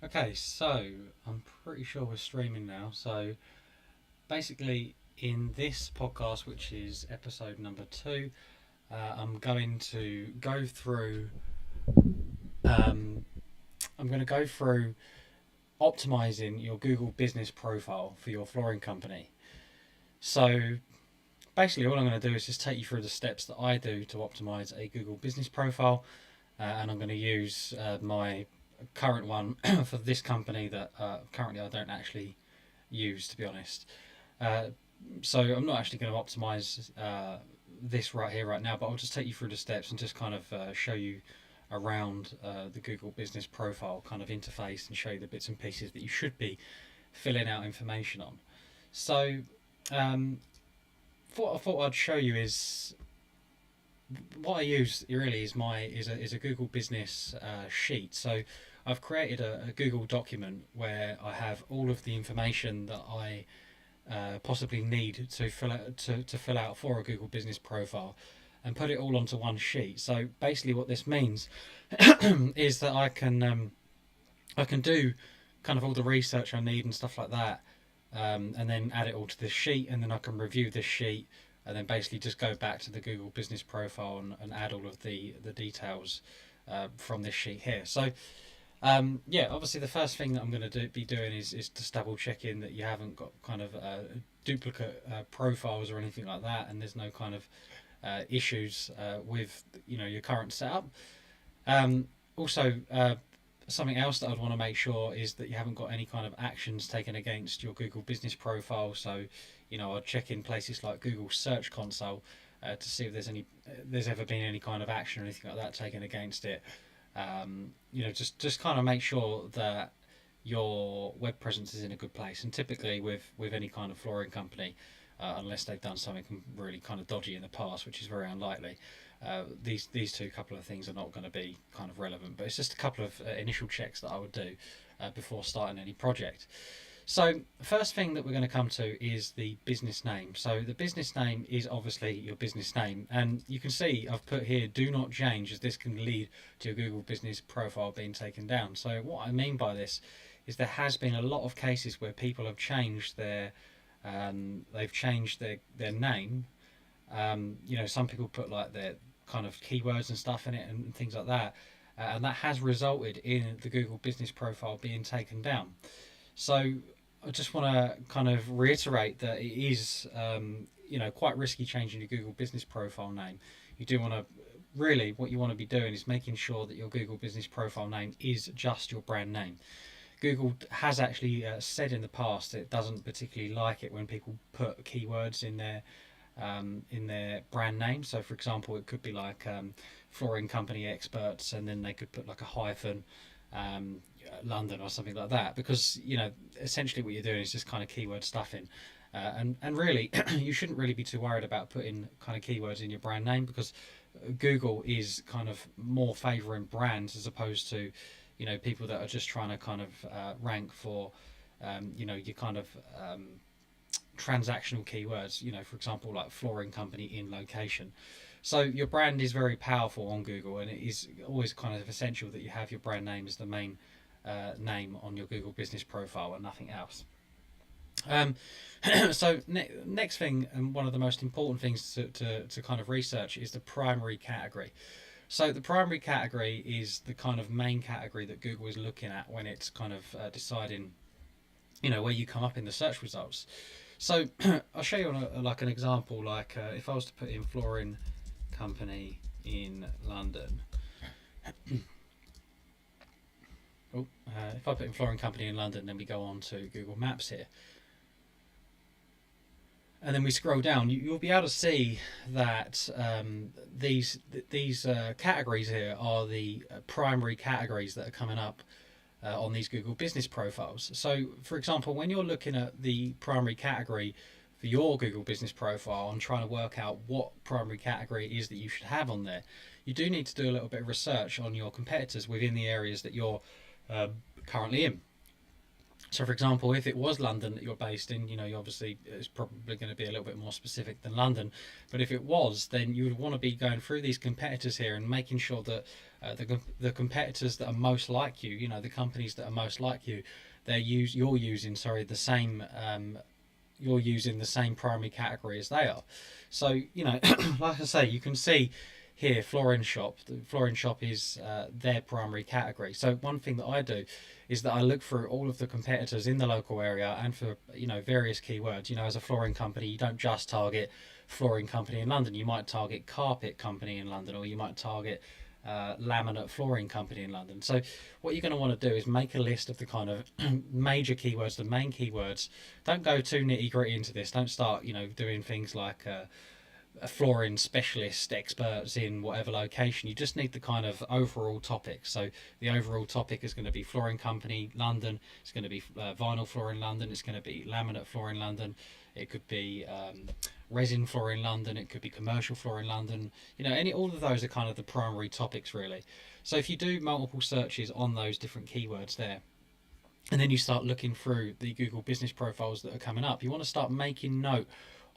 Okay, so I'm pretty sure we're streaming now. So basically, in this podcast, which is episode number two, I'm going to go through. Um, I'm going to go through optimizing your Google business profile for your flooring company. So basically, all I'm going to do is just take you through the steps that I do to optimize a Google business profile, and I'm going to use my current one for this company that currently I don't actually use, to be honest. Uh, so I'm not actually going to optimize this right here, right now, but I'll just take you through the steps and just kind of show you around the Google Business Profile kind of interface and show you the bits and pieces that you should be filling out information on. So, um, what I thought I'd show you is what I use really is a Google Business sheet. So I've created a Google document where I have all of the information that I possibly need to fill out for a Google Business Profile, and put it all onto one sheet. So basically, what this means is that I can do kind of all the research I need and stuff like that, and then add it all to this sheet, and then I can review this sheet, and then basically just go back to the Google Business Profile and add all of the details from this sheet here. So yeah, obviously the first thing that I'm going to be doing is just double checking that you haven't got kind of duplicate profiles or anything like that, and there's no kind of issues with your current setup. Also, something else that I'd want to make sure is that you haven't got any kind of actions taken against your Google Business Profile. So, I'd check in places like Google Search Console to see if there's ever been any kind of action or anything like that taken against it. Just kind of make sure that your web presence is in a good place. And typically, with any kind of flooring company, unless they've done something really kind of dodgy in the past, which is very unlikely, these two couple of things are not going to be kind of relevant. But it's just a couple of initial checks that I would do before starting any project. So the first thing that we're going to come to is the business name. So the business name is obviously your business name, and you can see I've put here do not change, as this can lead to your Google Business Profile being taken down. So what I mean by this is there has been a lot of cases where people have changed they've changed their name. Some people put like their kind of keywords and stuff in it and things like that, and that has resulted in the Google Business Profile being taken down. So I just want to kind of reiterate that it is, quite risky changing your Google Business Profile name. You do want to really what you want to be doing is making sure that your Google Business Profile name is just your brand name. Google has actually said in the past that it doesn't particularly like it when people put keywords in their brand name. So, for example, it could be like flooring company experts, and then they could put like a hyphen, London or something like that, because essentially what you're doing is just kind of keyword stuffing, and really you shouldn't really be too worried about putting kind of keywords in your brand name, because Google is kind of more favouring brands as opposed to people that are just trying to kind of rank for your kind of transactional keywords, for example, like flooring company in location. So your brand is very powerful on Google, and it is always kind of essential that you have your brand name as the main name on your Google Business Profile and nothing else. Um, next thing, and one of the most important things to kind of research, is the primary category. So the primary category is the kind of main category that Google is looking at when it's kind of deciding, where you come up in the search results. So I'll show you like an example. Like if I was to put in flooring company in London. If I put in flooring company in London, then we go on to Google Maps here, and then we scroll down, you'll be able to see that these categories here are the primary categories that are coming up on these Google Business Profiles. So, for example, when you're looking at the primary category for your Google Business Profile and trying to work out what primary category it is that you should have on there, you do need to do a little bit of research on your competitors within the areas that you're currently in. So, for example, if it was London that you're based in, you obviously it's probably going to be a little bit more specific than London. But if it was, then you would want to be going through these competitors here and making sure that the competitors that are most like you, the companies that are most like you, you're using the same you're using the same primary category as they are. So, like I say, you can see here flooring shop. The flooring shop is their primary category. So one thing that I do is that I look through all of the competitors in the local area and for various keywords. As a flooring company, you don't just target flooring company in London. You might target carpet company in London, or you might target laminate flooring company in London. So what you're going to want to do is make a list of the kind of major keywords, the main keywords. Don't go too nitty gritty into this. Don't start doing things like a flooring specialist experts in whatever location. You just need the kind of overall topic. So the overall topic is going to be flooring company London. It's going to be vinyl flooring London. It's going to be laminate flooring London. It could be resin flooring London. It could be commercial flooring London. All of those are kind of the primary topics really. So if you do multiple searches on those different keywords there, and then you start looking through the Google business profiles that are coming up, you want to start making note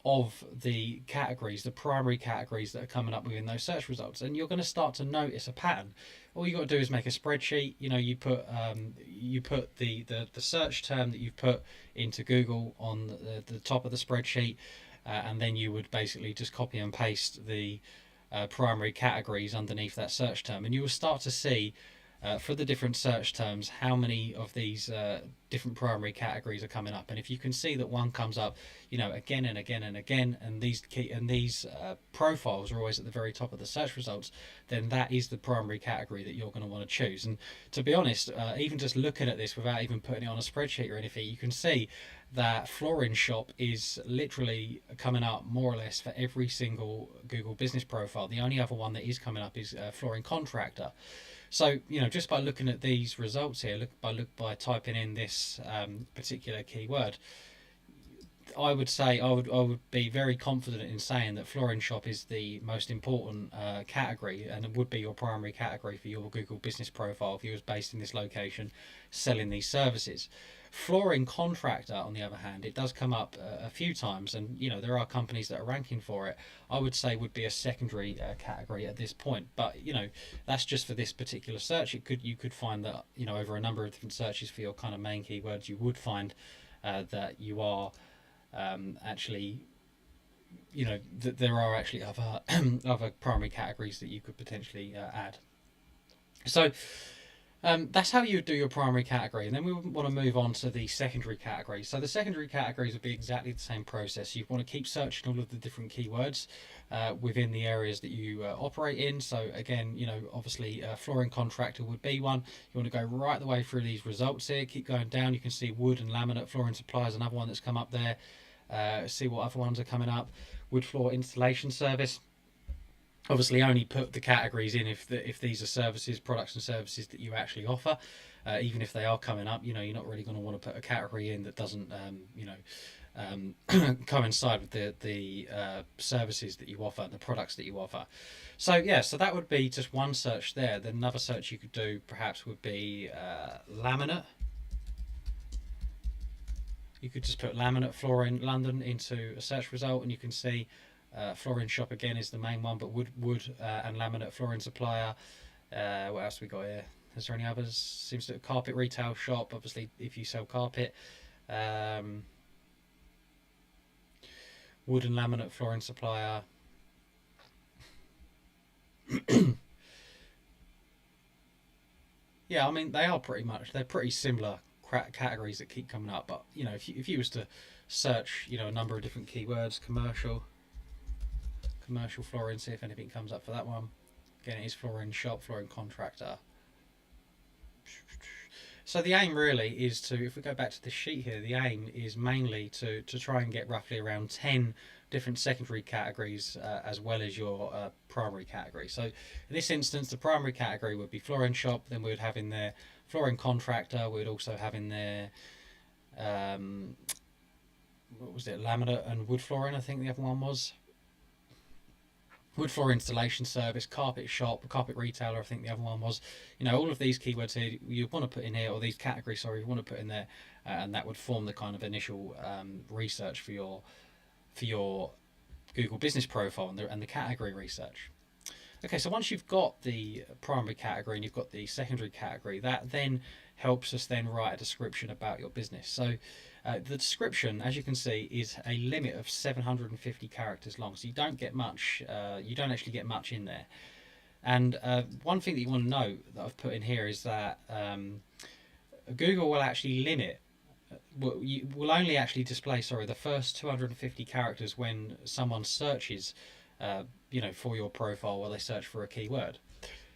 of the categories, the primary categories that are coming up within those search results, and you're going to start to notice a pattern. All you got to do is make a spreadsheet. You put the search term that you've put into Google on the top of the spreadsheet, and then you would basically just copy and paste the primary categories underneath that search term, and you will start to see for the different search terms how many of these different primary categories are coming up. And if you can see that one comes up again and again and again, and these profiles are always at the very top of the search results, then that is the primary category that you're going to want to choose. And to be honest, even just looking at this without even putting it on a spreadsheet or anything, you can see that flooring shop is literally coming up more or less for every single Google business profile. The only other one that is coming up is flooring contractor. So just by looking at these results here, by typing in this particular keyword, I would say I would be very confident in saying that flooring shop is the most important category, and it would be your primary category for your Google business profile if you was based in this location selling these services. Flooring contractor, on the other hand, it does come up a few times, and there are companies that are ranking for it. I would say would be a secondary category at this point, but that's just for this particular search. You could find that over a number of different searches for your kind of main keywords, you would find that you are actually that there are actually other other primary categories that you could potentially add. So that's how you would do your primary category, and then we want to move on to the secondary categories. So the secondary categories would be exactly the same process. You want to keep searching all of the different keywords within the areas that you operate in. So again, obviously flooring contractor would be one. You want to go right the way through these results here. Keep going down. You can see wood and laminate flooring supplies, another one that's come up there. See what other ones are coming up. Wood floor installation service. Obviously only put the categories in if these are services, products and services that you actually offer. Even if they are coming up, you're not really going to want to put a category in that doesn't coincide with the services that you offer and the products that you offer. So so that would be just one search there. Then another search you could do perhaps would be laminate. You could just put laminate flooring London into a search result, and you can see flooring shop again is the main one, but wood and laminate flooring supplier. What else we got here? Is there any others? Seems to carpet retail shop. Obviously, if you sell carpet, wood and laminate flooring supplier. Yeah, I mean they're pretty similar categories that keep coming up. But if you was to search a number of different keywords, commercial flooring, see if anything comes up for that one. Again, it is flooring shop, flooring contractor. So the aim really is to, if we go back to the sheet here, the aim is mainly to try and get roughly around 10 different secondary categories as well as your primary category. So in this instance, the primary category would be flooring shop, then we would have in there flooring contractor, we would also have in there what was it, laminate and wood flooring, I think the other one was. wood floor installation service, carpet shop, carpet retailer, I think the other one was. All of these keywords here you want to put in here, or these categories, sorry, you want to put in there, and that would form the kind of initial research for your Google business profile and the category research. Okay, so once you've got the primary category and you've got the secondary category, that then helps us then write a description about your business. So the description, as you can see, is a limit of 750 characters long. So you don't get much, you don't actually get much in there. And one thing that you want to know that I've put in here is that Google will actually limit, will only actually display, the first 250 characters when someone searches for your profile, while they search for a keyword.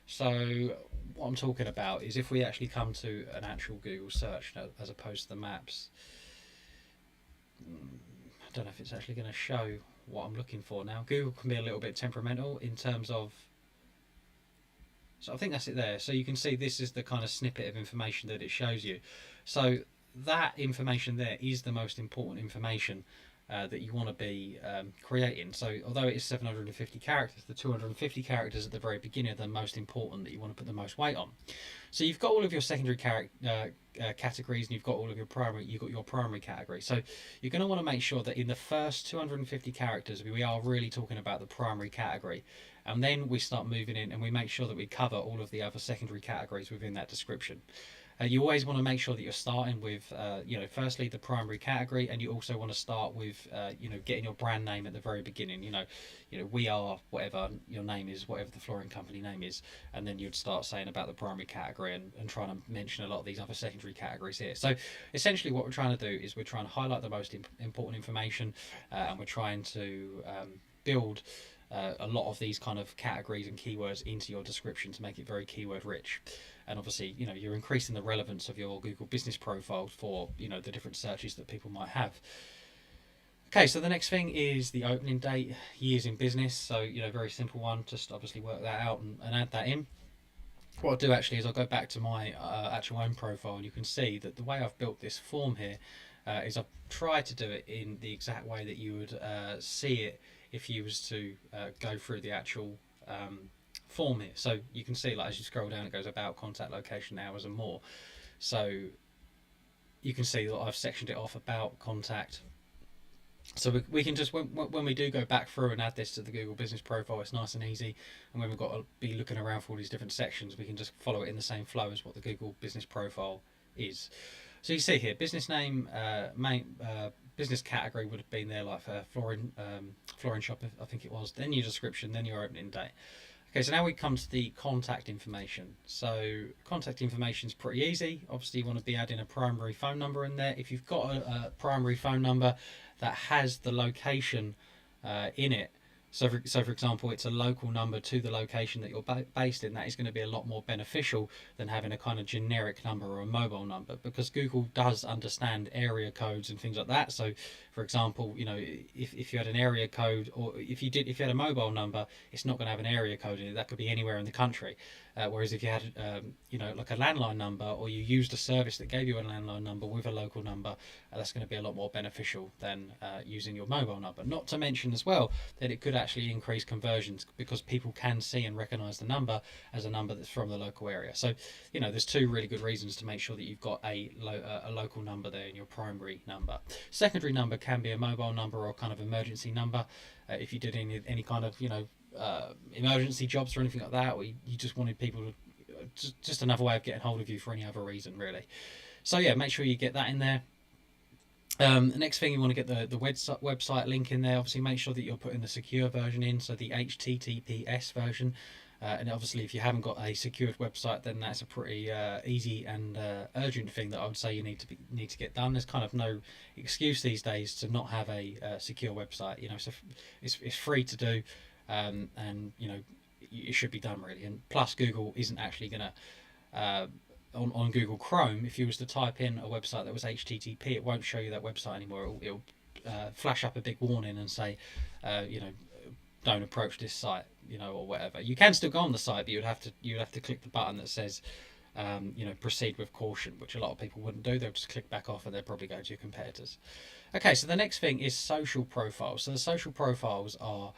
So what I'm talking about is if we actually come to an actual Google search as opposed to the maps, I don't know if it's actually going to show what I'm looking for now. Google can be a little bit temperamental in terms of, so I think that's it there. So you can see this is the kind of snippet of information that it shows you. So that information there is the most important information that you want to be creating. So although it is 750 characters, the 250 characters at the very beginning are the most important, that you want to put the most weight on. So you've got all of your secondary categories, and you've got all of your primary category. So you're going to want to make sure that in the first 250 characters we are really talking about the primary category, and then we start moving in and we make sure that we cover all of the other secondary categories within that description. You always want to make sure that you're starting with, firstly the primary category, and you also want to start with, getting your brand name at the very beginning. We are whatever your name is, whatever the flooring company name is, and then you'd start saying about the primary category and trying to mention a lot of these other secondary categories here. So essentially, what we're trying to do is we're trying to highlight the most important information, and we're trying to build a lot of these kind of categories and keywords into your description to make it very keyword rich. And obviously, you're increasing the relevance of your Google business profile for, the different searches that people might have. Okay, so the next thing is the opening date, years in business. So, very simple one, just obviously work that out and add that in. What I'll do actually is I'll go back to my actual own profile, and you can see that the way I've built this form here is I've tried to do it in the exact way that you would see it if you was to go through the actual form here. So you can see, as you scroll down, it goes about, contact, location, hours, and more. So you can see that I've sectioned it off, about, contact. So we can just, when we do go back through and add this to the Google business profile, it's nice and easy. And when we've got to be looking around for all these different sections, we can just follow it in the same flow as what the Google business profile is. So you see here, business name, business category would have been there, like flooring shop, I think it was. Then your description, then your opening date. Okay, so now we come to the contact information. So contact information is pretty easy. Obviously, you want to be adding a primary phone number in there. If you've got a primary phone number that has the location in it, so for example, it's a local number to the location that you're based in, that is going to be a lot more beneficial than having a kind of generic number or a mobile number, because Google does understand area codes and things like that. So for example, if you had an area code, or if you had a mobile number, it's not going to have an area code in it. That could be anywhere in the country. Whereas if you had like a landline number, or you used a service that gave you a landline number with a local number, that's going to be a lot more beneficial than using your mobile number. Not to mention as well that it could actually increase conversions, because people can see and recognize the number as a number that's from the local area. So there's two really good reasons to make sure that you've got a local number there in your primary number. Secondary number can be a mobile number or kind of emergency number, if you did any kind of emergency jobs or anything like that, or you just wanted people to, just another way of getting hold of you for any other reason, really. So yeah, make sure you get that in there. The next thing, you want to get the website link in there. Obviously, make sure that you're putting the secure version in, so the HTTPS version. And obviously, if you haven't got a secured website, then that's a pretty easy and urgent thing that I would say you need to get done. There's kind of no excuse these days to not have a secure website. So it's free to do, and it should be done, really. And plus, Google isn't actually going to on Google Chrome, if you was to type in a website that was HTTP, it won't show you that website anymore. It'll flash up a big warning and say, don't approach this site, or whatever. You can still go on the site, but you'd have to click the button that says, proceed with caution, which a lot of people wouldn't do. They'll just click back off and they'll probably go to your competitors. Okay, so the next thing is social profiles. So the social profiles are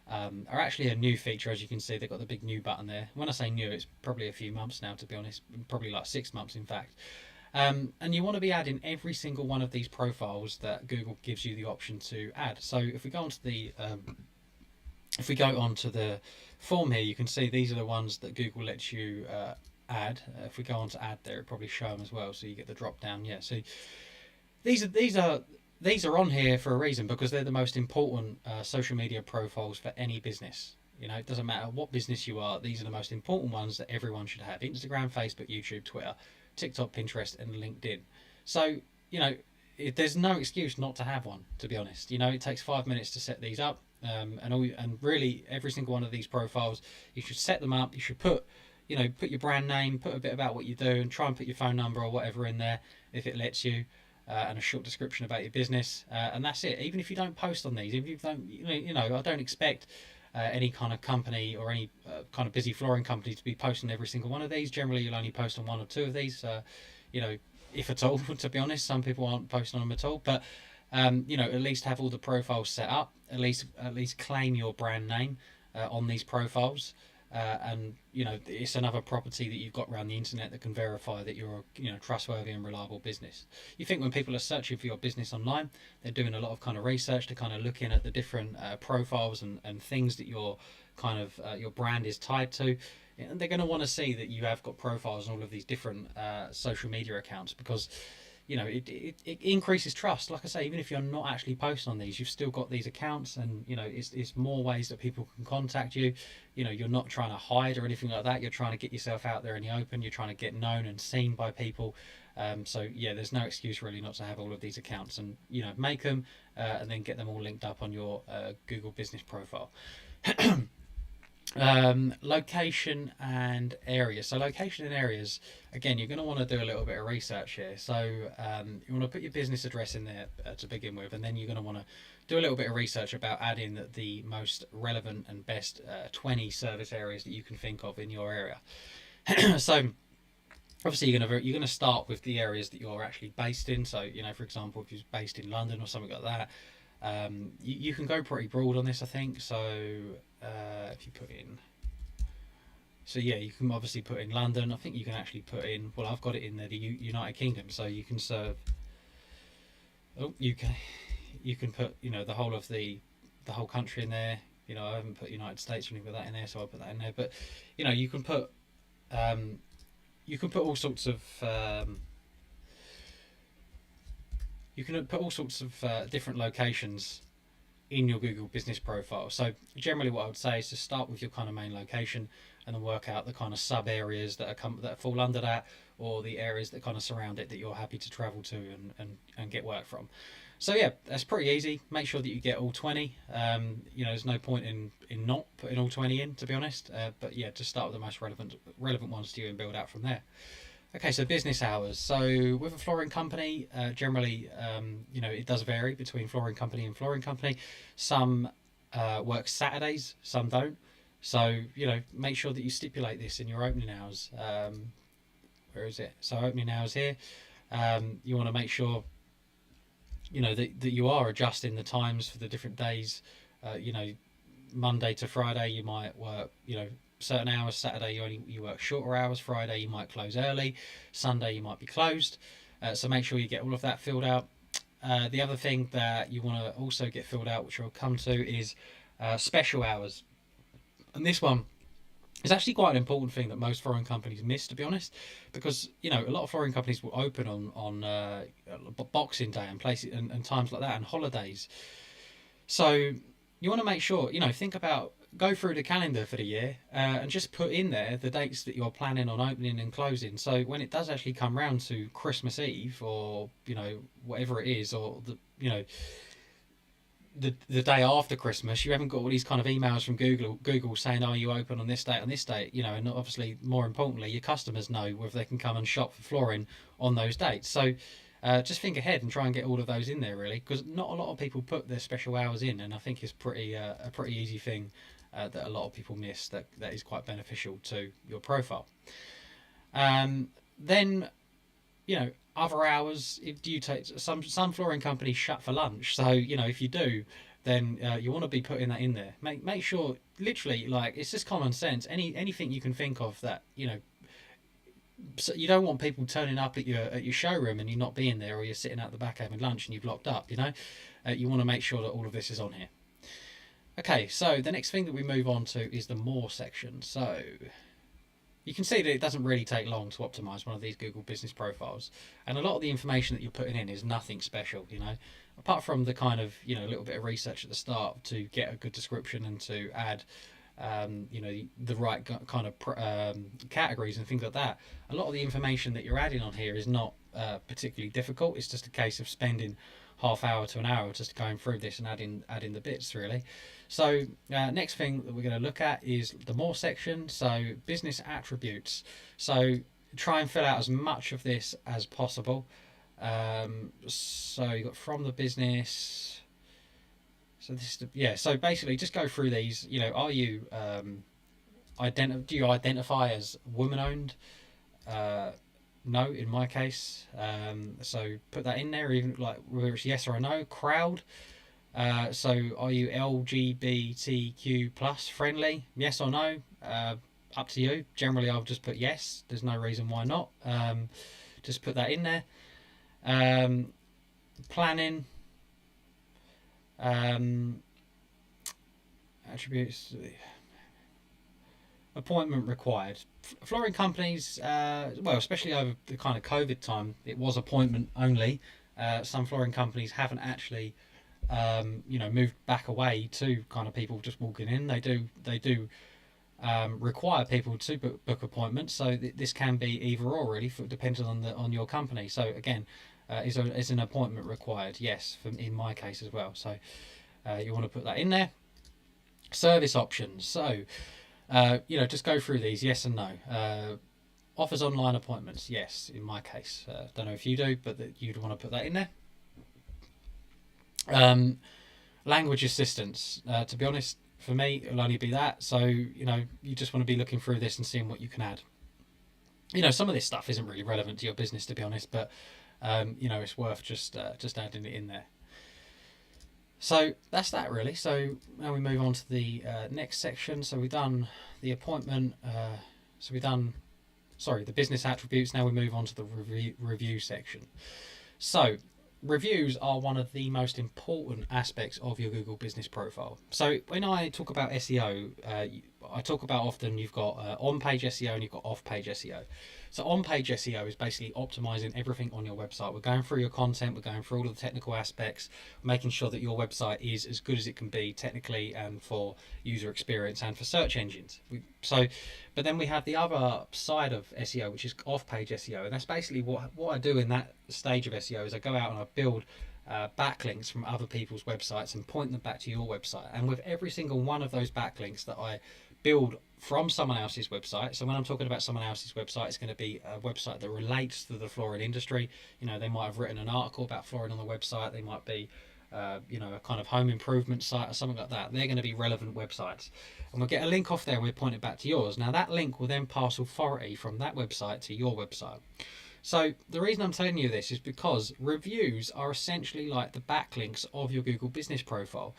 are actually a new feature. As you can see, they've got the big new button there. When I say new, it's probably a few months now, to be honest, probably like 6 months in fact. And you want to be adding every single one of these profiles that Google gives you the option to add. So if we go onto the form here, you can see these are the ones that Google lets you add. If we go on to add there, it probably show them as well, so you get the drop down. Yeah, so these are on here for a reason, because they're the most important social media profiles for any business. You know, it doesn't matter what business you are, these are the most important ones that everyone should have: Instagram, Facebook, YouTube, Twitter, TikTok, Pinterest, and LinkedIn. So, you know, there's no excuse not to have one, to be honest. You know, it takes 5 minutes to set these up, and really every single one of these profiles, you should set them up. You should put your brand name, put a bit about what you do, and try and put your phone number or whatever in there if it lets you. And a short description about your business, and that's it. Even if you don't post on these, if you don't, I don't expect any kind of company or any kind of busy flooring company to be posting every single one of these. Generally, you'll only post on one or two of these, if at all. To be honest, some people aren't posting on them at all, but at least have all the profiles set up. At least claim your brand name on these profiles. And it's another property that you've got around the internet that can verify that you're a trustworthy and reliable business. You think when people are searching for your business online, they're doing a lot of kind of research, to kind of looking at the different profiles and things that your kind of your brand is tied to, and they're going to want to see that you have got profiles on all of these different social media accounts, because it increases trust. Like I say, even if you're not actually posting on these, you've still got these accounts, and it's more ways that people can contact you. You're not trying to hide or anything like that. You're trying to get yourself out there in the open. You're trying to get known and seen by people. So yeah, there's no excuse really not to have all of these accounts, and make them and then get them all linked up on your Google business profile. Location and areas. So location and areas, again, you're going to want to do a little bit of research here. So you want to put your business address in there to begin with, and then you're going to want to do a little bit of research about adding the most relevant and best 20 service areas that you can think of in your area. So obviously you're going to start with the areas that you're actually based in. So for example, if you're based in London or something like that, you can go pretty broad on this, I think. So if you put in, so yeah, you can obviously put in London. I think you can actually put in, well, I've got it in there, the United Kingdom, so you can serve UK. You can put the whole of the whole country in there. I haven't put United States or anything like that in there, so I'll put that in there. But you can put all sorts of different locations in your Google business profile. So generally what I would say is to start with your kind of main location, and then work out the kind of sub areas that fall under that, or the areas that kind of surround it that you're happy to travel to and get work from. So yeah, that's pretty easy. Make sure that you get all 20. There's no point in not putting all 20 in, to be honest. But yeah, just start with the most relevant ones to you and build out from there. Okay, so business hours. So with a flooring company, generally, it does vary between flooring company and flooring company. Some work Saturdays, some don't. So, make sure that you stipulate this in your opening hours. Where is it? So opening hours here. You want to make sure, that you are adjusting the times for the different days. Monday to Friday, you might work, certain hours. Saturday you work shorter hours. Friday you might close early. Sunday you might be closed. So make sure you get all of that filled out. The other thing that you want to also get filled out, which I'll come to, is special hours. And this one is actually quite an important thing that most flooring companies miss, to be honest, because a lot of flooring companies will open on Boxing Day and places and times like that, and holidays. So you want to make sure, go through the calendar for the year and just put in there the dates that you're planning on opening and closing. So when it does actually come round to Christmas Eve, or whatever it is, or the day after Christmas, you haven't got all these kind of emails from Google saying, "Oh, you open on this date," and obviously, more importantly, your customers know whether they can come and shop for flooring on those dates. So just think ahead and try and get all of those in there, really, because not a lot of people put their special hours in, and I think it's a pretty easy thing that a lot of people miss that is quite beneficial to your profile. Then, other hours. Do you take some flooring companies shut for lunch? So if you do, then you want to be putting that in there. Make sure, literally, like, it's just common sense. Anything you can think of that, so you don't want people turning up at your showroom and you not being there, or you're sitting out the back having lunch and you've locked up. You want to make sure that all of this is on here. Okay, so the next thing that we move on to is the more section. So you can see that it doesn't really take long to optimize one of these Google business profiles, and a lot of the information that you're putting in is nothing special, apart from the kind of little bit of research at the start to get a good description and to add the right kind of categories and things like that. A lot of the information that you're adding on here is not particularly difficult. It's just a case of spending half hour to an hour just going through this and adding the bits, really. So next thing that we're going to look at is the more section. So business attributes. So try and fill out as much of this as possible. So you got from the business. So this is so basically just go through these. Are you do you identify as woman owned? No, in my case. So put that in there, even like whether it's yes or no. Crowd. So are you LGBTQ plus friendly? Yes or no? Up to you. Generally, I'll just put yes. There's no reason why not. Just put that in there. Planning. Attributes. Appointment required. Flooring companies, well, especially over the kind of COVID time, it was appointment only. Some flooring companies haven't actually, moved back away to kind of people just walking in. They do require people to book appointments. So this can be either or, really, depending on your company. So again, is an appointment required? Yes, in my case as well. So you want to put that in there. Service options. So just go through these, yes and no. Offers online appointments, yes, in my case. Don't know if you do, but you'd want to put that in there. Language assistance. To be honest, for me, it'll only be that. So, you just want to be looking through this and seeing what you can add. Some of this stuff isn't really relevant to your business, to be honest, but, it's worth just adding it in there. So that's that, really. So now we move on to the next section. So we've done the appointment. The business attributes. Now we move on to the review section. So reviews are one of the most important aspects of your Google business profile. So when I talk about SEO, I talk about often you've got on-page SEO and you've got off-page SEO. So on-page SEO is basically optimizing everything on your website. We're going through your content, we're going through all of the technical aspects, making sure that your website is as good as it can be technically and for user experience and for search engines. But then we have the other side of SEO, which is off-page SEO, and that's basically what I do in that stage of SEO is I go out and I build backlinks from other people's websites and point them back to your website. And with every single one of those backlinks that I build from someone else's website, so when I'm talking about someone else's website, it's going to be a website that relates to the flooring industry. They might have written an article about flooring on the website. They might be a kind of home improvement site or something like that. They're going to be relevant websites, and we'll get a link off there and we'll point it back to yours. Now that link will then pass authority from that website to your website. So the reason I'm telling you this is because reviews are essentially like the backlinks of your Google business profile.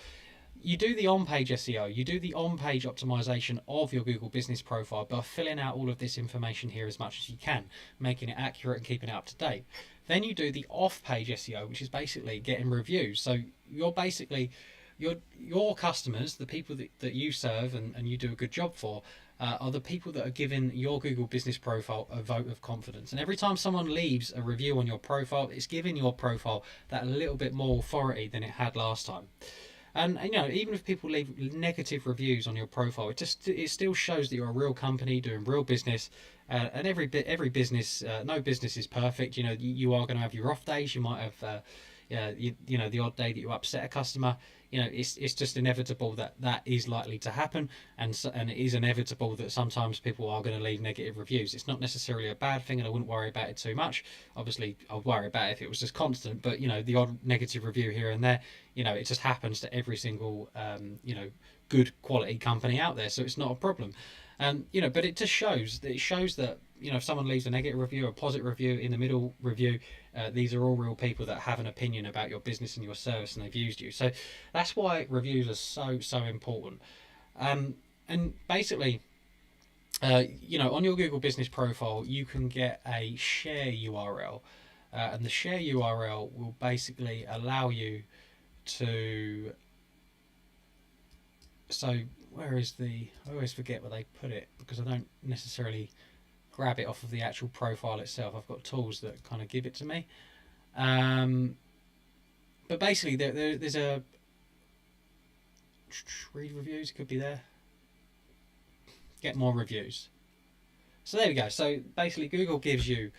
You do the on-page SEO, you do the on-page optimization of your Google business profile by filling out all of this information here as much as you can, making it accurate and keeping it up to date. Then you do the off-page SEO, which is basically getting reviews. So you're basically, your customers, the people that you serve and you do a good job for, are the people that are giving your Google business profile a vote of confidence. And every time someone leaves a review on your profile, it's giving your profile that little bit more authority than it had last time. And even if people leave negative reviews on your profile, it still shows that you're a real company doing real business. And every business, no business is perfect. You are going to have your off days. You might have, the odd day that you upset a customer. It's just inevitable that is likely to happen, and it is inevitable that sometimes people are going to leave negative reviews. It's not necessarily a bad thing, and I wouldn't worry about it too much. Obviously, I'd worry about it if it was just constant, but the odd negative review here and there, it just happens to every single good quality company out there, so it's not a problem. But it just shows that if someone leaves a negative review, a positive review, in the middle review, these are all real people that have an opinion about your business and your service, and they've used you. So that's why reviews are so important. And basically, on your Google Business profile, you can get a share URL, and the share URL will basically allow you to. So where is the? I always forget where they put it because I don't necessarily grab it off of the actual profile itself. I've got tools that kind of give it to me. But basically, there's a read reviews. It could be there. Get more reviews. So there we go. So basically, Google gives you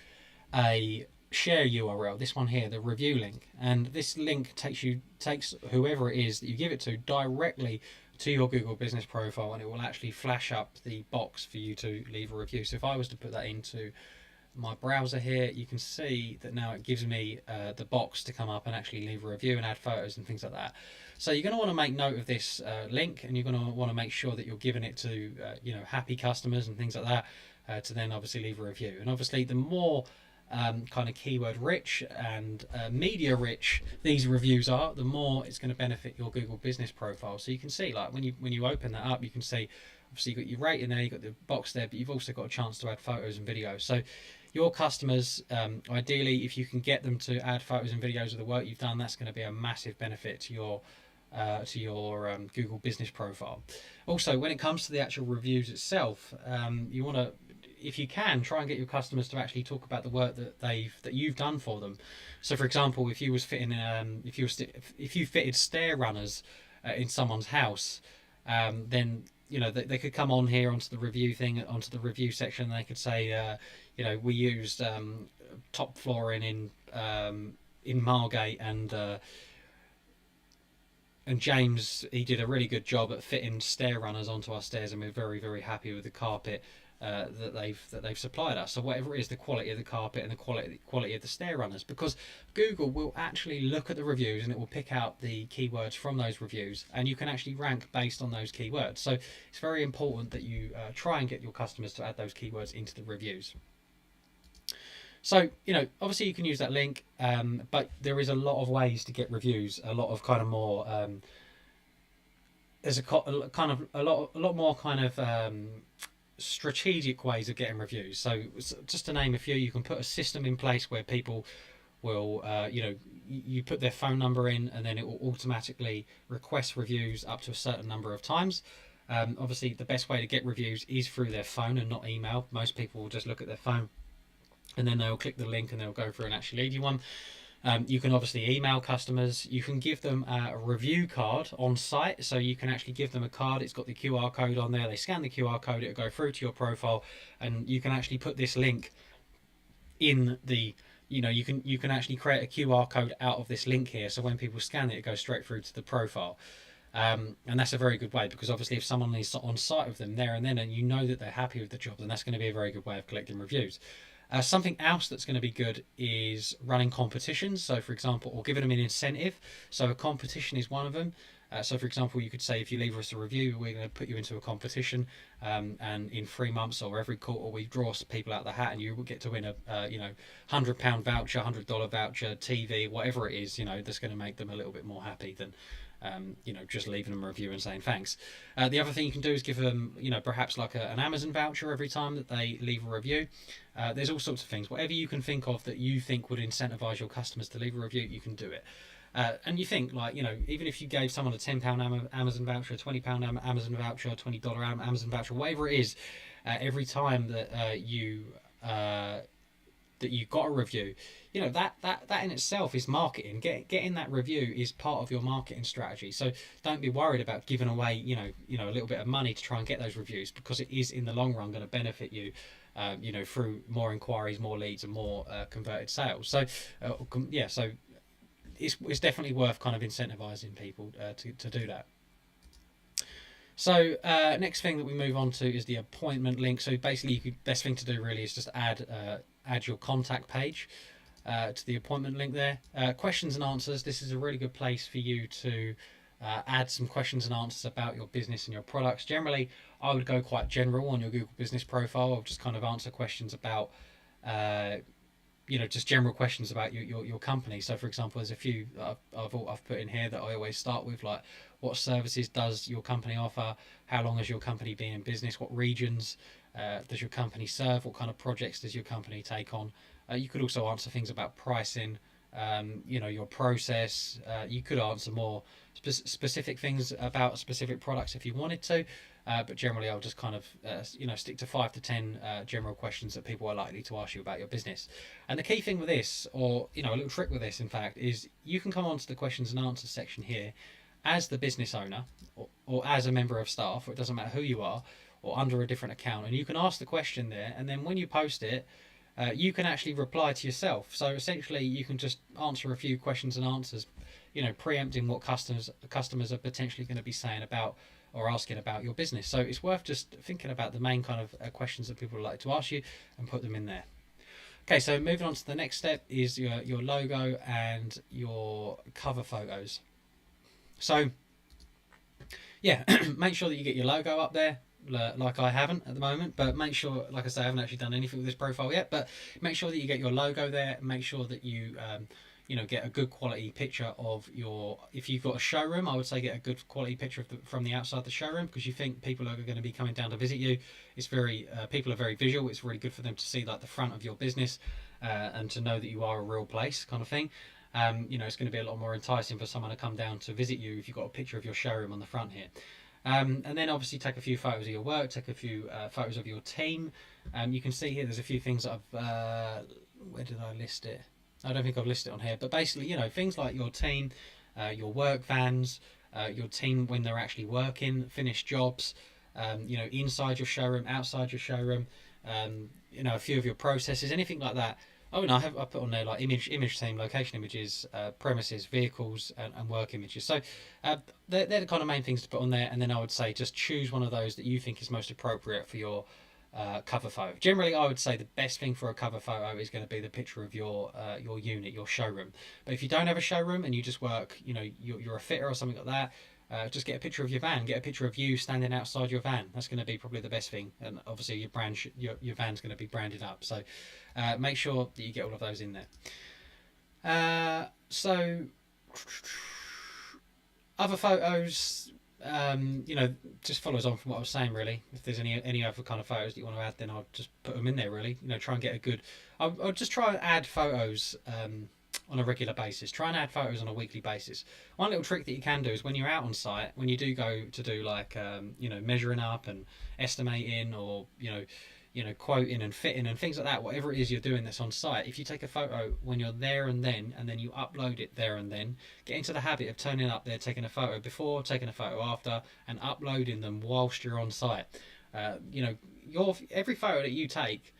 a share URL. This one here, the review link, and this link takes whoever it is that you give it to directly to your Google Business profile, and it will actually flash up the box for you to leave a review. So if I was to put that into my browser here, you can see that now it gives me the box to come up and actually leave a review and add photos and things like that. So you're going to want to make note of this link, and you're going to want to make sure that you're giving it to happy customers and things like that, to then obviously leave a review. And obviously the more kind of keyword rich and media rich these reviews are, the more it's going to benefit your Google Business profile. So you can see, like when you open that up, you can see obviously you've got your rating there, you've got the box there, but you've also got a chance to add photos and videos. So your customers, ideally, if you can get them to add photos and videos of the work you've done, that's going to be a massive benefit to your Google Business profile. Also, when it comes to the actual reviews itself, you want to, if you can, try and get your customers to actually talk about the work that you've done for them. So, for example, if you fitted stair runners in someone's house, then they could come on here onto the review thing, onto the review section, and they could say, we used top flooring in Margate, and James, he did a really good job at fitting stair runners onto our stairs, and we're very, very happy with the carpet that they've supplied us. So whatever it is, the quality of the carpet and the quality of the stair runners, because Google will actually look at the reviews and it will pick out the keywords from those reviews, and you can actually rank based on those keywords. So it's very important that you try and get your customers to add those keywords into the reviews. So, obviously you can use that link, but there is a lot of ways to get reviews, a lot of kind of more, there's a lot more kind of strategic ways of getting reviews. So just to name a few, you can put a system in place where people will, you put their phone number in, and then it will automatically request reviews up to a certain number of times. Obviously, the best way to get reviews is through their phone and not email. Most people will just look at their phone, and then they'll click the link and they'll go through and actually leave you one. You can obviously email customers. You can give them a review card on site. So you can actually give them a card. It's got the QR code on there. They scan the QR code. It'll go through to your profile, and you can actually put this link in the, you can actually create a QR code out of this link here. So when people scan it, it goes straight through to the profile. And that's a very good way, because obviously if someone is on site with them there and then, and you know that they're happy with the job, then that's going to be a very good way of collecting reviews. Something else that's going to be good is running competitions. So, for example, or giving them an incentive. So a competition is one of them. So, for example, you could say, if you leave us a review, we're going to put you into a competition, and in 3 months or every quarter, we draw people out of the hat, and you will get to win a £100 voucher, $100 voucher, TV, whatever it is, that's going to make them a little bit more happy than just leaving them a review and saying thanks. The other thing you can do is give them, perhaps like an Amazon voucher every time that they leave a review. There's all sorts of things. Whatever you can think of that you think would incentivize your customers to leave a review, you can do it. And you think, even if you gave someone a £10 Amazon voucher, a £20 Amazon voucher, a $20 Amazon voucher, whatever it is, every time that you got a review, that in itself is marketing. Getting that review is part of your marketing strategy. So don't be worried about giving away a little bit of money to try and get those reviews, because it is in the long run going to benefit you, through more inquiries, more leads, and more converted sales. So so it's definitely worth kind of incentivizing people to do that. So next thing that we move on to is the appointment link. So basically, best thing to do really is just add your contact page to the appointment link there. Questions and answers. This is a really good place for you to add some questions and answers about your business and your products. Generally, I would go quite general on your Google Business profile. I'll just kind of answer questions about, uh, just general questions about your company. So, for example, there's a few I've put in here that I always start with, like what services does your company offer? How long has your company been in business? What regions does your company serve? What kind of projects does your company take on? You could also answer things about pricing, your process. You could answer more specific things about specific products if you wanted to. But generally, I'll just kind of stick to 5 to 10 general questions that people are likely to ask you about your business. And the key thing with this, or a little trick with this, in fact, is you can come onto the questions and answers section here as the business owner or as a member of staff, or it doesn't matter who you are, or under a different account, and you can ask the question there, and then when you post it, you can actually reply to yourself. So essentially, you can just answer a few questions and answers, preempting what customers are potentially going to be saying about or asking about your business. So it's worth just thinking about the main kind of questions that people would like to ask you and put them in there. Okay, so moving on to the next step is your logo and your cover photos. So yeah, make sure that you get your logo up there, like I haven't at the moment, but make sure, like I say, I haven't actually done anything with this profile yet, but make sure that you get your logo there. Make sure that you get a good quality picture of if you've got a showroom, I would say get a good quality picture from the outside the showroom, because you think people are going to be coming down to visit you. It's people are very visual. It's really good for them to see like the front of your business and to know that you are a real place, kind of thing. It's going to be a lot more enticing for someone to come down to visit you if you've got a picture of your showroom on the front here. And then obviously take a few photos of your work, take a few photos of your team. You can see here there's a few things that where did I list it? I don't think I've listed it on here, but basically, things like your team, your work vans, your team when they're actually working, finished jobs, inside your showroom, outside your showroom, a few of your processes, anything like that. Oh, no, I put on there like image team, location images, premises, vehicles, and work images. So they're the kind of main things to put on there. And then I would say just choose one of those that you think is most appropriate for your cover photo. Generally, I would say the best thing for a cover photo is going to be the picture of your unit, your showroom. But if you don't have a showroom and you just work, you're a fitter or something like that, just get a picture of your van, get a picture of you standing outside your van. That's going to be probably the best thing. And obviously your brand, your van's going to be branded up. So make sure that you get all of those in there. So other photos, just follows on from what I was saying, really. If there's any other kind of photos that you want to add, then I'll just put them in there, really. Try and get a good... I'll just try and add photos on a regular basis. Try and add photos on a weekly basis. One little trick that you can do is when you're out on site, when you do go to do like, measuring up and estimating, or, quoting and fitting and things like that, whatever it is you're doing that's on site, if you take a photo when you're there and then you upload it there and then, get into the habit of turning up there, taking a photo before, taking a photo after, and uploading them whilst you're on site. Every photo that you take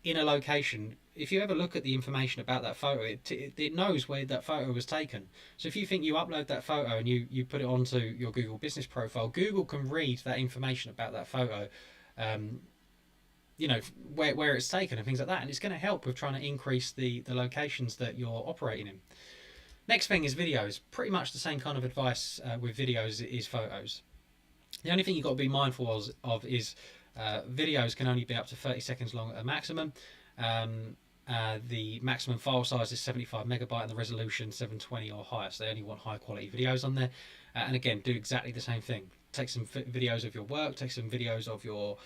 in a location, if you ever look at the information about that photo, it knows where that photo was taken. So if you think you upload that photo and you put it onto your Google Business profile, Google can read that information about that photo, where it's taken and things like that, and it's going to help with trying to increase the locations that you're operating in. Next thing is videos. Pretty much the same kind of advice with videos is photos. The only thing you've got to be mindful of is videos can only be up to 30 seconds long at a maximum. The maximum file size is 75 megabyte and the resolution 720 or higher, so they only want high quality videos on there. And again, do exactly the same thing. Take some videos of your work, take some videos of your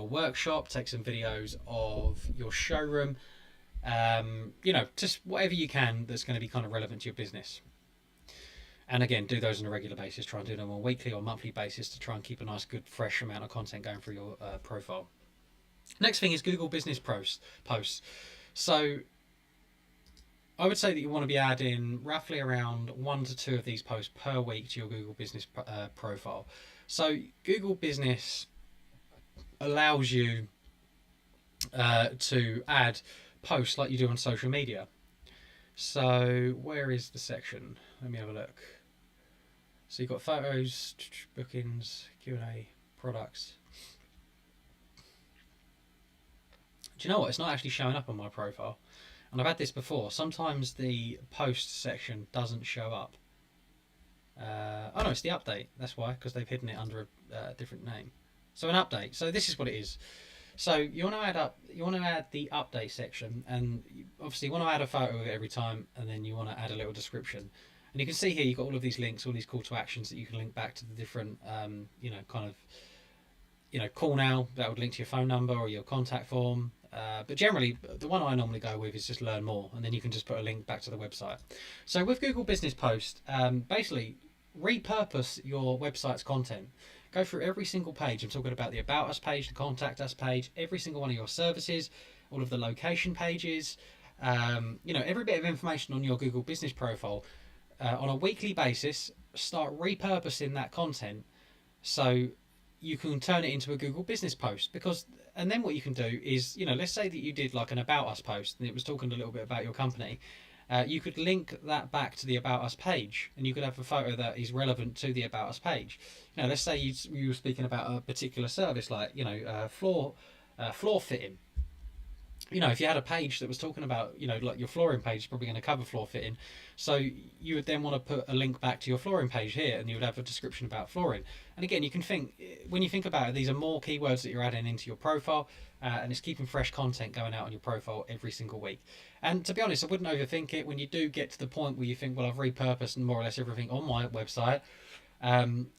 workshop, take some videos of your showroom, just whatever you can that's going to be kind of relevant to your business. And again, do those on a regular basis. Try and do them on a weekly or monthly basis to try and keep a nice, good, fresh amount of content going through your profile. Next thing is Google Business posts. So I would say that you want to be adding roughly around 1 to 2 of these posts per week to your Google Business profile. So Google Business allows you to add posts like you do on social media. So where is the section? Let me have a look. So you've got photos, bookings, Q&A, products. Do you know what? It's not actually showing up on my profile. And I've had this before. Sometimes the post section doesn't show up. Oh no, it's the update. That's why, because they've hidden it under a different name. So an update. So this is what it is. So you want to add the update section, and obviously you want to add a photo of it every time, and then you want to add a little description. And you can see here you've got all of these links, all these call to actions that you can link back to the different, call now, that would link to your phone number or your contact form. But generally, the one I normally go with is just learn more, and then you can just put a link back to the website. So with Google Business Post, basically repurpose your website's content. Go through every single page. I'm talking about the About Us page, the Contact Us page, every single one of your services, all of the location pages, every bit of information on your Google Business profile. On a weekly basis, start repurposing that content so you can turn it into a Google Business post. And then what you can do is, let's say that you did like an About Us post and it was talking a little bit about your company. You could link that back to the About Us page, and you could have a photo that is relevant to the About Us page. Let's say you were speaking about a particular service, like floor fitting. If you had a page that was talking about, like your flooring page is probably going to cover floor fitting, so you would then want to put a link back to your flooring page here, and you would have a description about flooring. And again, you can think, when you think about it, these are more keywords that you're adding into your profile, and it's keeping fresh content going out on your profile every single week. And to be honest, I wouldn't overthink it. When you do get to the point where you think, well, I've repurposed more or less everything on my website,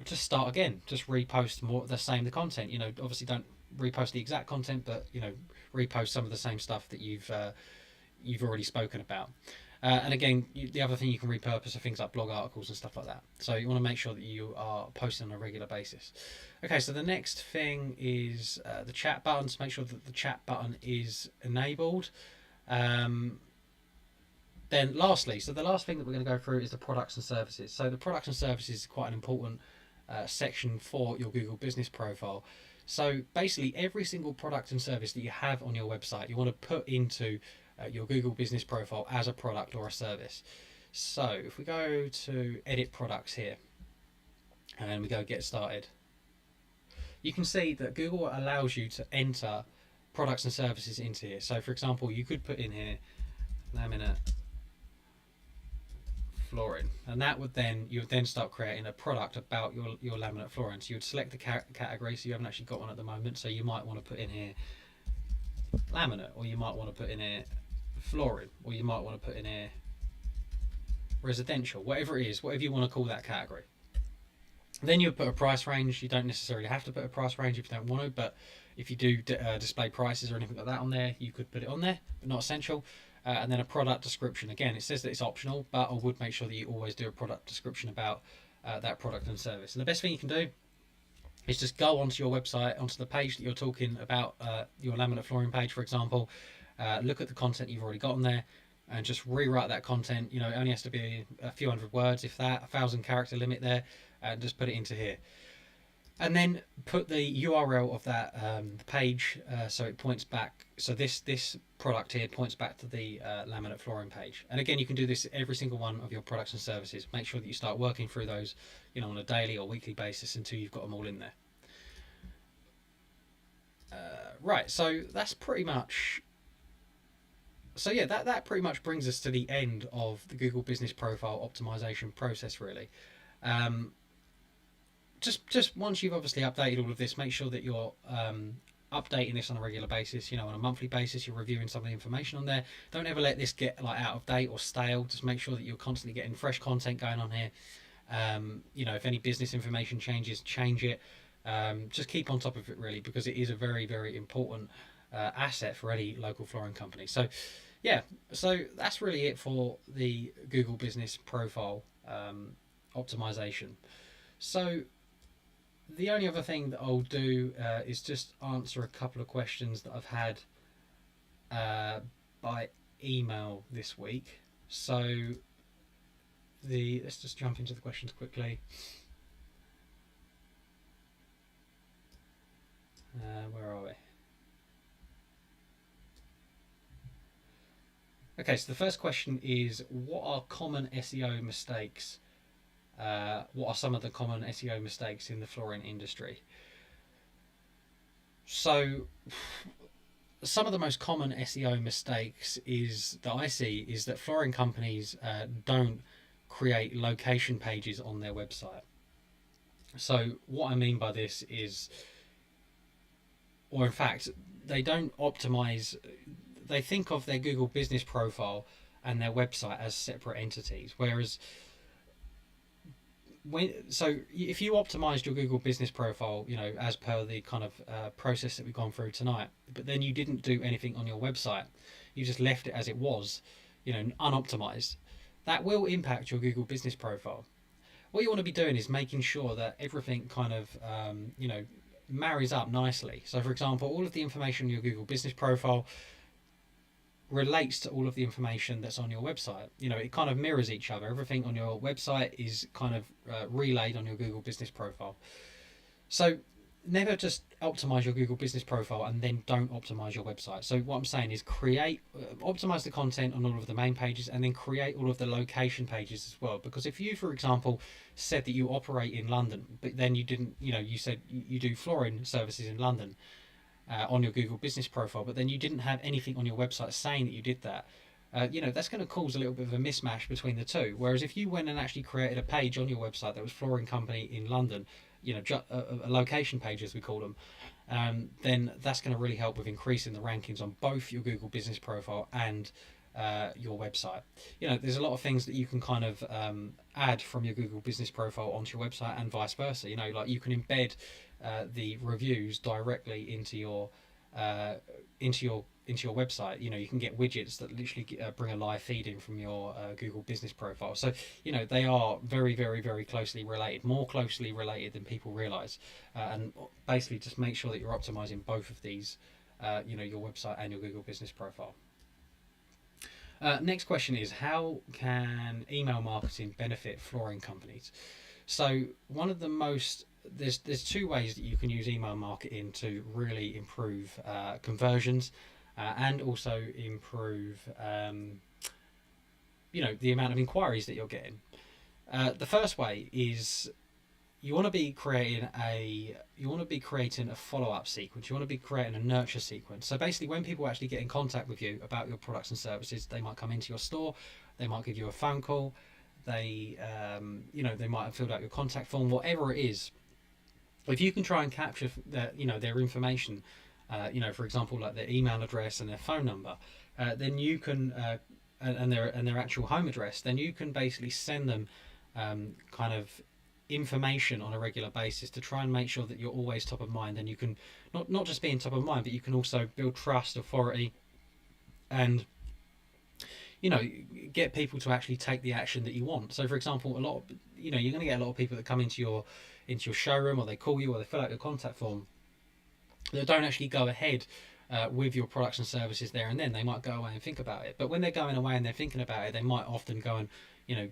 just start again. Just repost more the content. Obviously don't repost the exact content, but repost some of the same stuff that you've already spoken about. And again, the other thing you can repurpose are things like blog articles and stuff like that. So you want to make sure that you are posting on a regular basis. Okay, so the next thing is the chat button. So make sure that the chat button is enabled. Then lastly, so the last thing that we're going to go through is the products and services. So the products and services is quite an important section for your Google Business profile. So basically every single product and service that you have on your website, you want to put into your Google Business profile as a product or a service. So if we go to edit products here and we go get started, you can see that Google allows you to enter products and services into here. So for example, you could put in here laminate flooring, and that would then you would then start creating a product about your laminate flooring. So you would select the category, so you haven't actually got one at the moment, so you might want to put in here laminate, or you might want to put in here flooring, or you might want to put in here residential, whatever it is, whatever you want to call that category. Then you put a price range. You don't necessarily have to put a price range if you don't want to, but if you do display prices or anything like that on there, you could put it on there, but not essential. And then a product description. Again, it says that it's optional, but I would make sure that you always do a product description about that product and service. And the best thing you can do is just go onto your website, onto the page that you're talking about, your laminate flooring page, for example, look at the content you've already got on there, and just rewrite that content. It only has to be a few hundred words, if that, 1,000 character limit there, and just put it into here. And then put the URL of that page so it points back. So this product here points back to the laminate flooring page. And again, you can do this every single one of your products and services. Make sure that you start working through those, on a daily or weekly basis until you've got them all in there. Right, so that's pretty much. So yeah, that pretty much brings us to the end of the Google Business Profile optimization process, really. Just once you've obviously updated all of this, make sure that you're updating this on a regular basis. On a monthly basis, you're reviewing some of the information on there. Don't ever let this get out of date or stale. Just make sure that you're constantly getting fresh content going on here. If any business information changes, change it. Just keep on top of it, really, because it is a very, very important asset for any local flooring company. So yeah, so that's really it for the Google Business Profile optimization. So the only other thing that I'll do is just answer a couple of questions that I've had by email this week. So let's just jump into the questions quickly. Where are we? Okay, so the first question is, what are common SEO mistakes? What are some of the common SEO mistakes in the flooring industry? So some of the most common SEO mistakes that I see is that flooring companies don't create location pages on their website. So what I mean by this is, or in fact, they don't optimize. They think of their Google business profile and their website as separate entities, whereas if you optimized your Google business profile, as per the kind of process that we've gone through tonight, but then you didn't do anything on your website, you just left it as it was, unoptimized, that will impact your Google business profile. What you want to be doing is making sure that everything kind of marries up nicely. So for example, all of the information in your Google business profile relates to all of the information that's on your website. It kind of mirrors each other. Everything on your website is kind of relayed on your Google business profile. So never just optimize your Google business profile and then don't optimize your website. So what I'm saying is optimize the content on all of the main pages, and then create all of the location pages as well. Because if you, for example, said that you operate in London, but then you didn't, you said you do flooring services in London, on your Google business profile, but then you didn't have anything on your website saying that you did that, that's going to cause a little bit of a mismatch between the two. Whereas if you went and actually created a page on your website that was flooring company in London, a location page as we call them, then that's going to really help with increasing the rankings on both your Google business profile and your website. There's a lot of things that you can kind of add from your Google business profile onto your website, and vice versa. Like you can embed the reviews directly into your website. You can get widgets that literally bring a live feed in from your Google business profile. So they are very, very, very closely related, more closely related than people realize. And basically just make sure that you're optimizing both of these, your website and your Google business profile. Next question is, how can email marketing benefit flooring companies? So one of the most there's two ways that you can use email marketing to really improve conversions and also improve the amount of inquiries that you're getting. The first way is you want to be creating a follow-up sequence. You want to be creating a nurture sequence. So basically, when people actually get in contact with you about your products and services, they might come into your store, they might give you a phone call, they might have filled out your contact form, whatever it is. If you can try and capture their information, for example, like their email address and their phone number, then you can and their actual home address, then you can basically send them kind of information on a regular basis to try and make sure that you're always top of mind. And you can not just being top of mind, but you can also build trust, authority, and get people to actually take the action that you want. So for example, you're going to get a lot of people that come into your showroom, or they call you, or they fill out your contact form, that don't actually go ahead with your products and services there and then. They might go away and think about it, but when they're going away and they're thinking about it, they might often go and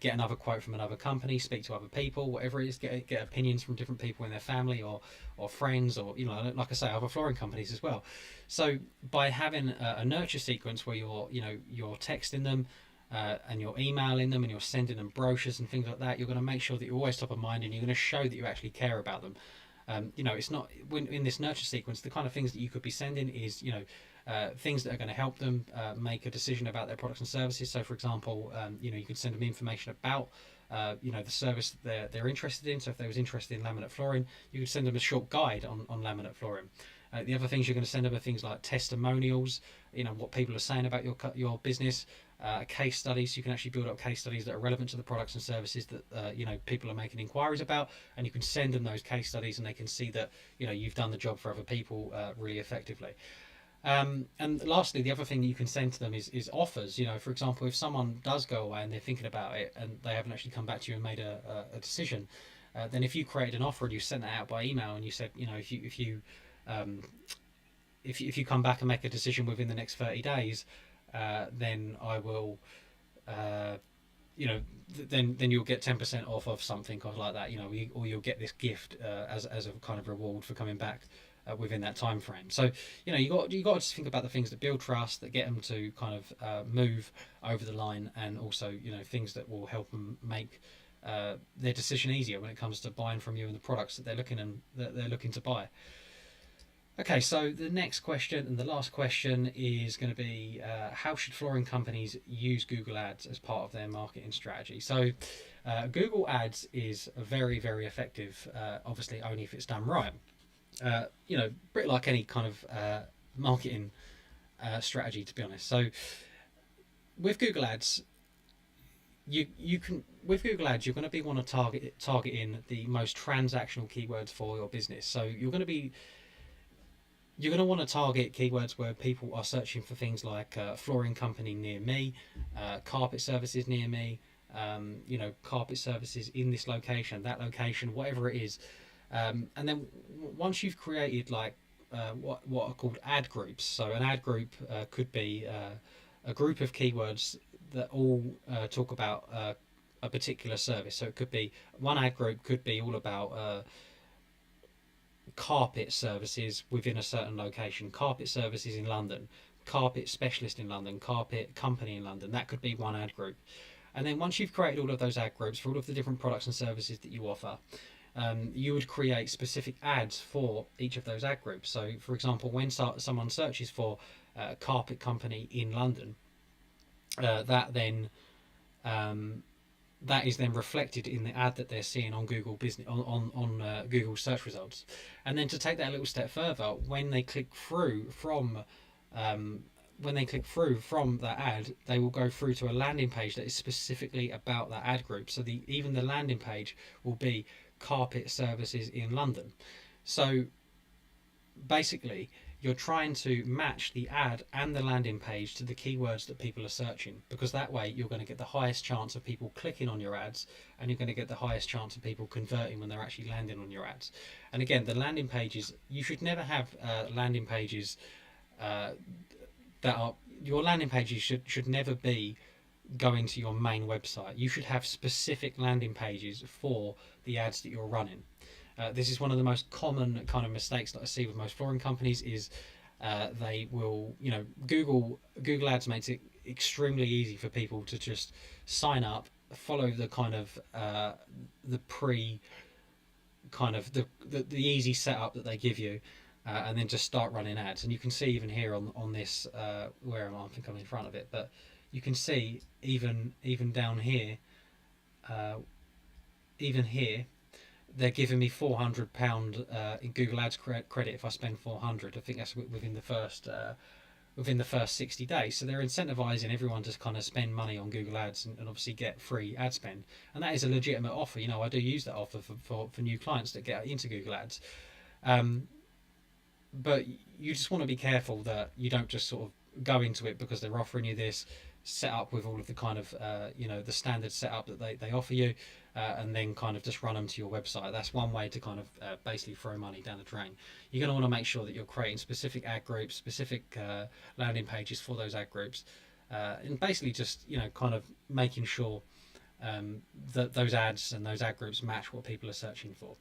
get another quote from another company, speak to other people, whatever it is, get opinions from different people in their family or friends, or like I say, other flooring companies as well. So by having a nurture sequence where you're texting them and you're emailing them and you're sending them brochures and things like that, you're going to make sure that you're always top of mind, and you're going to show that you actually care about them. It's not, when in this nurture sequence, the kind of things that you could be sending is things that are going to help them make a decision about their products and services. So for example, you could send them information about the service that they're interested in. So if they was interested in laminate flooring, you could send them a short guide on laminate flooring. The other things you're going to send them are things like testimonials, what people are saying about your business, case studies. So you can actually build up case studies that are relevant to the products and services that people are making inquiries about, and you can send them those case studies, and they can see that you've done the job for other people really effectively. And lastly, the other thing that you can send to them is offers. For example, if someone does go away and they're thinking about it and they haven't actually come back to you and made a decision, then if you created an offer and you sent that out by email and you said, if you come back and make a decision within the next 30 days, then I will, then you'll get 10% off of something or like that, or you'll get this gift as a kind of reward for coming back within that time frame. So you got to just think about the things that build trust, that get them to kind of move over the line, and also things that will help them make their decision easier when it comes to buying from you and the products that they're looking to buy. Okay, so the next question and the last question is going to be how should flooring companies use Google Ads as part of their marketing strategy? So, Google Ads is very, very effective, obviously, only if it's done right. Pretty like any kind of marketing strategy, to be honest. So, with Google Ads, you can with Google Ads you're going to be want to target in the most transactional keywords for your business. So you're going to want to target keywords where people are searching for things like flooring company near me, carpet services near me, carpet services in this location, that location, whatever it is. And then once you've created like what are called ad groups, so an ad group could be a group of keywords that all talk about a particular service. So it could be one ad group could be all about carpet services within a certain location, carpet services in London, carpet specialist in London, carpet company in London. That could be one ad group. And then once you've created all of those ad groups for all of the different products and services that you offer, you would create specific ads for each of those ad groups. So, for example, when someone searches for carpet company in London, that then that is then reflected in the ad that they're seeing on Google Business on Google search results. And then to take that a little step further, when they click through from that ad, they will go through to a landing page that is specifically about that ad group. So even the landing page will be carpet services in London. So basically, you're trying to match the ad and the landing page to the keywords that people are searching, because that way you're going to get the highest chance of people clicking on your ads, and you're going to get the highest chance of people converting when they're actually landing on your ads. And again, the landing pages, you should never have landing pages that are your landing pages should never be going to your main website. You should have specific landing pages for the ads that you're running. This is one of the most common kind of mistakes that I see with most flooring companies is they will, Google Ads makes it extremely easy for people to just sign up, follow the kind of the pre kind of the easy setup that they give you, and then just start running ads. And you can see even here on this where am I? I think I'm in front of it, but you can see even down here, even here they're giving me £400 in Google Ads credit if I spend 400. I think that's within the first 60 days. So they're incentivizing everyone to kind of spend money on Google Ads and obviously get free ad spend. And that is a legitimate offer. I do use that offer for new clients that get into Google Ads. But you just want to be careful that you don't just sort of go into it because they're offering you this set up with all of the kind of the standard setup that they offer you, and then kind of just run them to your website. That's one way to kind of basically throw money down the drain. You're going to want to make sure that you're creating specific ad groups, specific landing pages for those ad groups, and basically just kind of making sure that those ads and those ad groups match what people are searching for.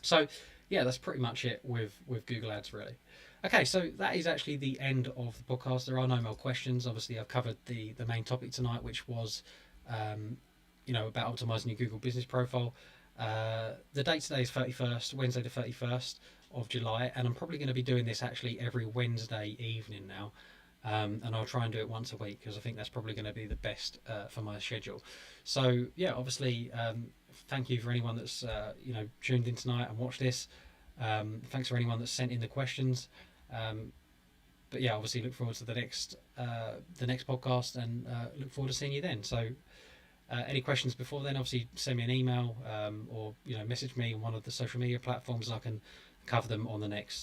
So yeah, that's pretty much it with Google Ads, really. Okay, so that is actually the end of the podcast. There are no more questions. Obviously, I've covered the main topic tonight, which was about optimizing your Google business profile. The date today is Wednesday the 31st of July, and I'm probably going to be doing this actually every Wednesday evening now. And I'll try and do it once a week because I think that's probably going to be the best for my schedule. So yeah, obviously, thank you for anyone that's tuned in tonight and watched this. Thanks for anyone that's sent in the questions. But yeah, obviously look forward to the next podcast, and look forward to seeing you then. So any questions before then, obviously send me an email or message me on one of the social media platforms, and I can cover them on the next